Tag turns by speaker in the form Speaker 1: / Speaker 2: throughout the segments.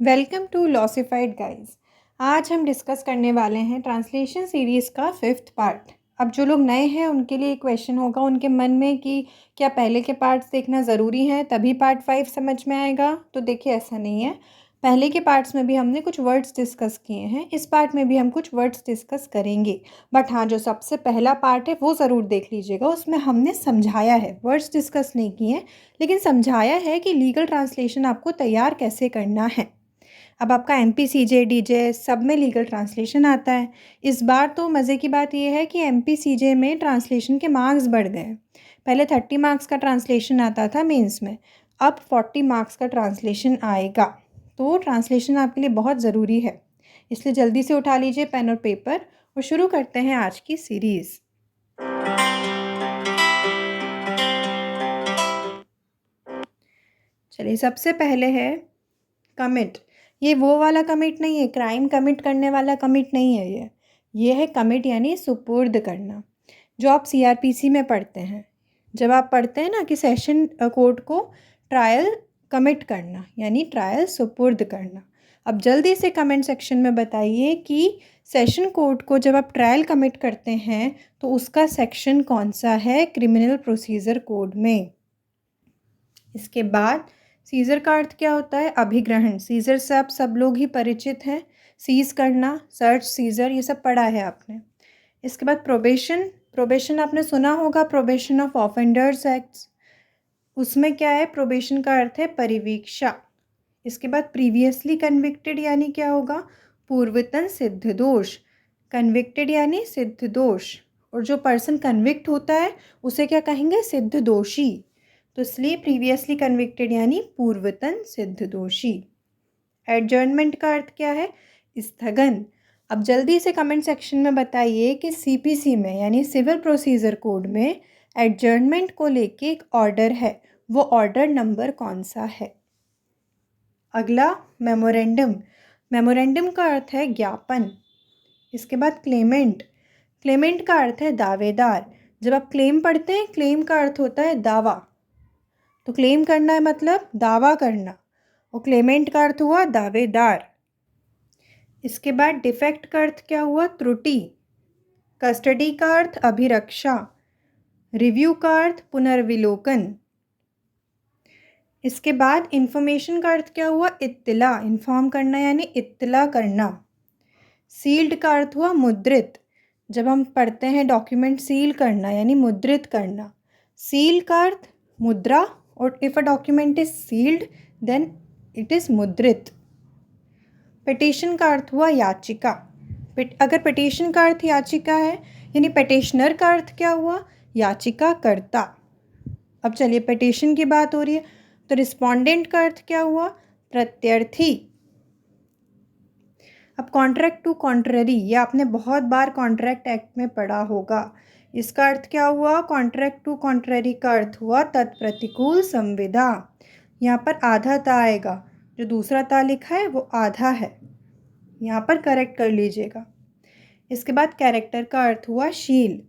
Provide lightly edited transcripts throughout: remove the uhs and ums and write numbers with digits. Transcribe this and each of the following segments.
Speaker 1: Welcome to लॉसिफाइड guys. आज हम discuss करने वाले हैं ट्रांसलेशन सीरीज़ का 5th पार्ट। अब जो लोग नए हैं उनके लिए क्वेश्चन होगा उनके मन में कि क्या पहले के पार्ट्स देखना ज़रूरी है तभी पार्ट 5 समझ में आएगा। तो देखिए, ऐसा नहीं है। पहले के पार्ट्स में भी हमने कुछ वर्ड्स डिस्कस किए हैं, इस पार्ट में भी हम कुछ वर्ड्स डिस्कस करेंगे। बट हाँ, जो सबसे पहला पार्ट है वो ज़रूर देख लीजिएगा। उसमें हमने समझाया है, वर्ड्स डिस्कस नहीं किए हैं, लेकिन समझाया है कि लीगल ट्रांसलेशन आपको तैयार कैसे करना है। अब आपका MPCJ DJ सब में लीगल ट्रांसलेशन आता है। इस बार तो मज़े की बात यह है कि MPCJ में ट्रांसलेशन के मार्क्स बढ़ गए। पहले 30 मार्क्स का ट्रांसलेशन आता था मेंस में, अब 40 मार्क्स का ट्रांसलेशन आएगा। तो ट्रांसलेशन आपके लिए बहुत ज़रूरी है, इसलिए जल्दी से उठा लीजिए पेन और पेपर और शुरू करते हैं आज की सीरीज़। चलिए, सबसे पहले है कमिट। ये वो वाला कमिट नहीं है, क्राइम कमिट करने वाला कमिट नहीं है। ये है कमिट यानी सुपुर्द करना, जो आप CRPC में पढ़ते हैं। जब आप पढ़ते हैं ना कि सेशन कोर्ट को ट्रायल कमिट करना यानी ट्रायल सुपुर्द करना। अब जल्दी से कमेंट सेक्शन में बताइए कि सेशन कोर्ट को जब आप ट्रायल कमिट करते हैं तो उसका सेक्शन कौन सा है क्रिमिनल प्रोसीजर कोड में। इसके बाद सीज़र का अर्थ क्या होता है? अभिग्रहण। सीज़र से आप सब लोग ही परिचित हैं। सीज़ करना, सर्च, सीज़र, ये सब पढ़ा है आपने। इसके बाद प्रोबेशन। प्रोबेशन आपने सुना होगा, प्रोबेशन ऑफ ऑफेंडर्स एक्ट्स। उसमें क्या है? प्रोबेशन का अर्थ है परिवीक्षा। इसके बाद प्रीवियसली कन्विक्टेड यानी क्या होगा? पूर्वतन सिद्ध दोष। कन्विक्टेड यानी सिद्ध दोष, और जो पर्सन कन्विक्ट होता है उसे क्या कहेंगे? सिद्ध दोषी। तो इसलिए प्रीवियसली कन्विक्टेड यानी पूर्वतन सिद्ध दोषी। एडजर्नमेंट का अर्थ क्या है? स्थगन। अब जल्दी से कमेंट सेक्शन में बताइए कि CPC में यानी सिविल प्रोसीजर कोड में एडजर्नमेंट को लेके एक ऑर्डर है, वो ऑर्डर नंबर कौन सा है। अगला मेमोरेंडम। मेमोरेंडम का अर्थ है ज्ञापन। इसके बाद क्लेमेंट। क्लेमेंट का अर्थ है दावेदार। जब आप क्लेम पढ़ते हैं, क्लेम का अर्थ होता है दावा। तो क्लेम करना है मतलब दावा करना, और क्लेमेंट का अर्थ हुआ दावेदार। इसके बाद डिफेक्ट का अर्थ क्या हुआ? त्रुटि। कस्टडी का अर्थ अभिरक्षा। रिव्यू का अर्थ पुनर्विलोकन। इसके बाद इंफॉर्मेशन का अर्थ क्या हुआ? इत्तला। इन्फॉर्म करना यानी इत्तला करना। सील्ड का अर्थ हुआ मुद्रित। जब हम पढ़ते हैं डॉक्यूमेंट सील करना यानी मुद्रित करना। सील का अर्थ मुद्रा, और if a document is sealed then it is मुद्रित। पिटीशन का अर्थ हुआ याचिका। अगर पिटीशन का अर्थ याचिका है यानी पिटिशनर का अर्थ क्या हुआ? याचिका कर्ता। अब चलिए, पिटीशन की बात हो रही है तो रिस्पोंडेंट का अर्थ क्या हुआ? प्रत्यर्थी। अब कॉन्ट्रैक्ट टू कॉन्ट्ररी, ये आपने बहुत बार कॉन्ट्रैक्ट एक्ट में पढ़ा होगा। इसका अर्थ क्या हुआ? कॉन्ट्रैक्ट टू कॉन्ट्ररी का अर्थ हुआ तत्प्रतिकूल संविदा। यहाँ पर आधा ता आएगा, जो दूसरा ता लिखा है वो आधा है, यहाँ पर करेक्ट कर लीजिएगा। इसके बाद कैरेक्टर का अर्थ हुआ शील।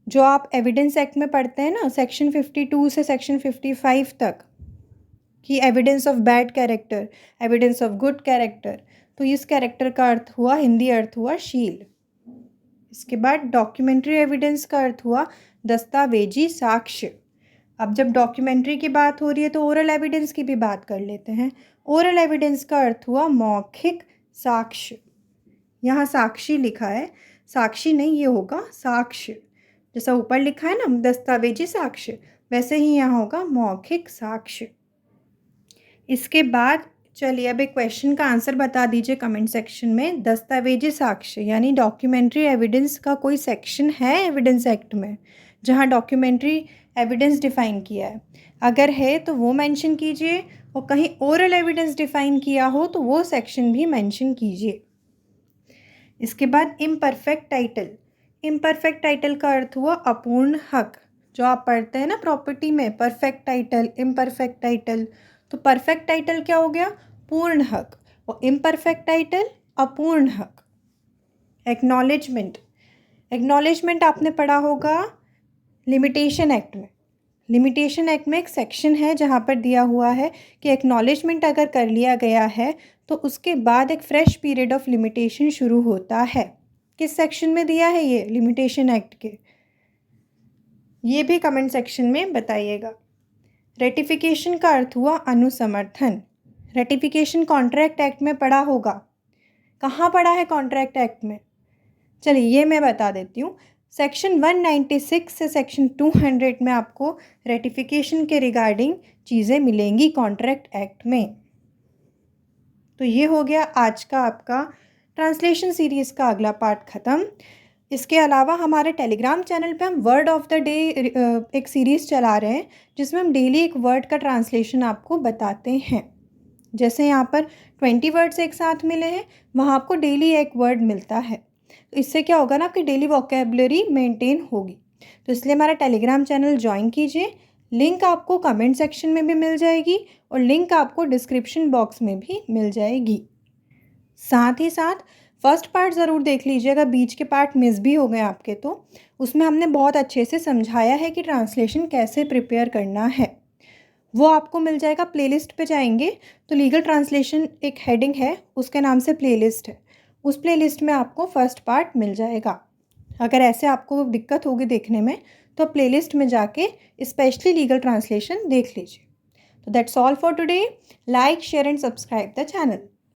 Speaker 1: जो आप एविडेंस एक्ट में पढ़ते हैं ना, सेक्शन 52 से सेक्शन 55 तक, कि evidence of bad character, evidence of good character, तो इस कैरेक्टर का अर्थ हुआ, हिंदी अर्थ हुआ शील। इसके बाद डॉक्यूमेंट्री एविडेंस का अर्थ हुआ दस्तावेजी साक्ष्य। अब जब डॉक्यूमेंट्री की बात हो रही है तो ओरल एविडेंस की भी बात कर लेते हैं। ओरल एविडेंस का अर्थ हुआ मौखिक साक्ष्य। यहाँ साक्षी लिखा है, साक्षी नहीं, ये होगा साक्ष्य। जैसा ऊपर लिखा है ना दस्तावेजी साक्ष्य, वैसे ही यहाँ होगा मौखिक साक्ष्य। इसके बाद चलिए अब एक क्वेश्चन का आंसर बता दीजिए कमेंट सेक्शन में। दस्तावेजी साक्ष्य यानी डॉक्यूमेंट्री एविडेंस का कोई सेक्शन है एविडेंस एक्ट में जहाँ डॉक्यूमेंट्री एविडेंस डिफ़ाइन किया है? अगर है तो वो मेंशन कीजिए, और कहीं ओरल एविडेंस डिफ़ाइन किया हो तो वो सेक्शन भी मेंशन कीजिए। इसके बाद इम्परफेक्ट टाइटल। इम्परफेक्ट टाइटल का अर्थ हुआ अपूर्ण हक। जो आप पढ़ते हैं ना प्रॉपर्टी में, परफेक्ट टाइटल, इम्परफेक्ट टाइटल, तो परफेक्ट टाइटल क्या हो गया? पूर्ण हक, और इम्परफेक्ट टाइटल अपूर्ण हक। एक्नॉलेजमेंट। एक्नॉलेजमेंट आपने पढ़ा होगा लिमिटेशन एक्ट में। लिमिटेशन एक्ट में एक सेक्शन है जहाँ पर दिया हुआ है कि एक्नॉलेजमेंट अगर कर लिया गया है तो उसके बाद एक फ्रेश पीरियड ऑफ लिमिटेशन शुरू होता है। किस सेक्शन में दिया है ये लिमिटेशन एक्ट के, ये भी कमेंट सेक्शन में बताइएगा। रेटिफिकेशन का अर्थ हुआ अनुसमर्थन। रेटिफिकेशन कॉन्ट्रैक्ट एक्ट में पढ़ा होगा। कहाँ पढ़ा है कॉन्ट्रैक्ट एक्ट में? चलिए ये मैं बता देती हूँ। सेक्शन 196 से सेक्शन 200 में आपको रेटिफिकेशन के रिगार्डिंग चीज़ें मिलेंगी कॉन्ट्रैक्ट एक्ट में। तो ये हो गया आज का आपका ट्रांसलेशन सीरीज़ का अगला पार्ट ख़त्म। इसके अलावा हमारे टेलीग्राम चैनल पे हम वर्ड ऑफ द डे एक सीरीज़ चला रहे हैं जिसमें हम डेली एक वर्ड का ट्रांसलेशन आपको बताते हैं। जैसे यहाँ पर 20 वर्ड्स एक साथ मिले हैं, वहाँ आपको डेली एक वर्ड मिलता है। तो इससे क्या होगा ना, आपकी डेली वोकेबलरी मेंटेन होगी। तो इसलिए हमारा टेलीग्राम चैनल ज्वाइन कीजिए। लिंक आपको कमेंट सेक्शन में भी मिल जाएगी और लिंक आपको डिस्क्रिप्शन बॉक्स में भी मिल जाएगी। साथ ही साथ फर्स्ट पार्ट ज़रूर देख लीजिएगा, बीच के पार्ट मिस भी हो गए आपके तो उसमें हमने बहुत अच्छे से समझाया है कि ट्रांसलेशन कैसे प्रिपेयर करना है। वो आपको मिल जाएगा, प्लेलिस्ट पे जाएंगे तो लीगल ट्रांसलेशन एक हेडिंग है, उसके नाम से प्लेलिस्ट है, उस प्लेलिस्ट में आपको फर्स्ट पार्ट मिल जाएगा। अगर ऐसे आपको दिक्कत होगी देखने में तो प्लेलिस्ट में जाके स्पेशली लीगल ट्रांसलेशन देख लीजिए। तो that's all for today. Like, share and subscribe the channel.